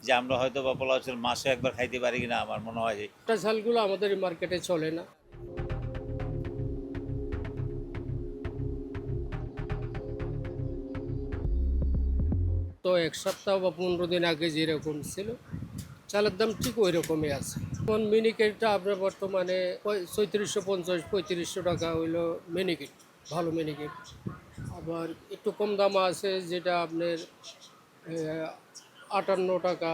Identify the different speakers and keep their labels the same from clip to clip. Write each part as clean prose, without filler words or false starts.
Speaker 1: যে আমরা হয়তো বা পোলাও চাল মাসে একবার খাইতে পারি কিনা আমার মনে হয় যে
Speaker 2: ভুট্টা চালগুলো আমাদের এই মার্কেটে চলে না। তো এক সপ্তাহ বা 15 দিন আগে যেরকম ছিল চালের দাম ঠিক ওই রকমই আছে। এখন মিনিকেটটা আপনার বর্তমানে 3450-3500 টাকা হইলো মিনিকেট, ভালো মিনিকেট। আবার একটু কম দাম আছে যেটা আপনার 58 টাকা,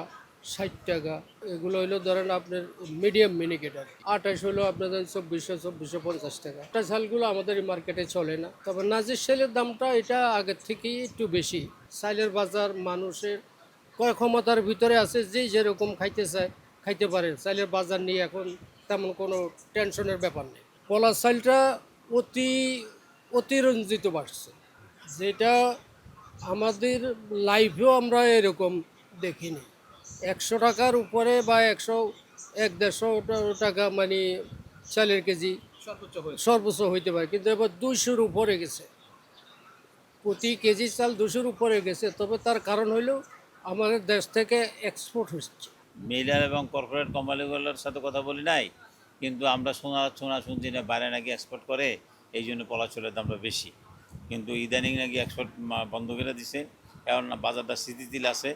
Speaker 2: 60 টাকা। এগুলো হইলো ধরেন আপনার মিডিয়াম মিনিকেট আর কি। 28 হলো আপনাদের 2400-2450 টাকা। একটা চালগুলো আমাদের এই মার্কেটে চলে না, তবে নাজির চালের দামটা এটা আগের থেকেই একটু বেশি। চালের বাজার মানুষের ক্রয় ক্ষমতার ভিতরে আছে, যে যেরকম খাইতে চায় খাইতে পারে। চালের বাজার নিয়ে এখন তেমন কোনো টেনশনের ব্যাপার নেই। পলাশ চালটা অতি অতিরঞ্জিত বাড়ছে, যেটা আমাদের লাইফেও আমরা এরকম দেখিনি। 100 টাকার উপরে বা 100-150 টাকা মানে চালের কেজি সর্বোচ্চ হইতে পারে, কিন্তু এবার 200-র উপরে গেছে। প্রতি কেজি চাল 200-র উপরে গেছে। তবে তার কারণ হইল আমাদের দেশ থেকে এক্সপোর্ট হচ্ছে।
Speaker 1: মিলার এবং কর্পোরেট কোম্পানিগুলোর সাথে কথা বলি নাই, কিন্তু আমরা শুনছি না বাইরে নাকি এক্সপোর্ট করে, এই জন্য পোলাও চালের দামটা বেশি। কিন্তু ইদানিং নাকি এক্সপোর্ট বন্ধ করে দিছে। এখন না বাজারটা স্থিতিশীল আছে,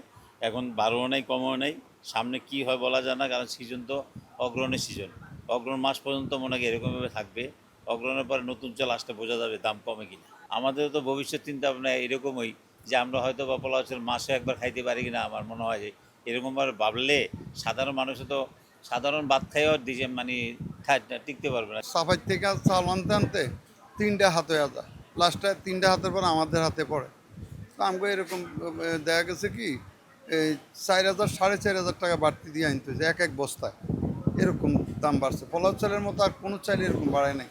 Speaker 1: এখন বাড়ও নেই কমও নেই। সামনে কি হয় বলা যায় না, কারণ সিজন তো অগ্রহণের সিজন। অগ্রহণ মাস পর্যন্ত মনে হয় এরকমভাবে থাকবে। অগ্রহণের পরে নতুন চাল আসতে বোঝা যাবে দাম কমে কিনা। আমাদের তো ভবিষ্যৎ চিন্তা ভাবনা এরকমই যে আমরা হয়তো বা পোলাও চাল মাসে একবার খাইতে পারি কিনা আমার মনে হয় যে এরকমভাবে ভাবলে সাধারণ মানুষও তো সাধারণ ভাত খাইও দিছে মানে টিকতে পারবে না।
Speaker 3: সাফাই থেকে চাল আনতে আনতে 3টে হাত হয়ে যায়। লাস্টে 3টে হাতের পর আমাদের হাতে পড়ে। তো আমাকে এরকম দেখা গেছে কি এই 4,000 4,500 টাকা বাড়তি দিয়ে আনতে হয়েছে এক এক বস্তায়। এরকম দাম বাড়ছে। পোলাও চালের মতো আর কোনো চাল এরকম বাড়ায় নাই।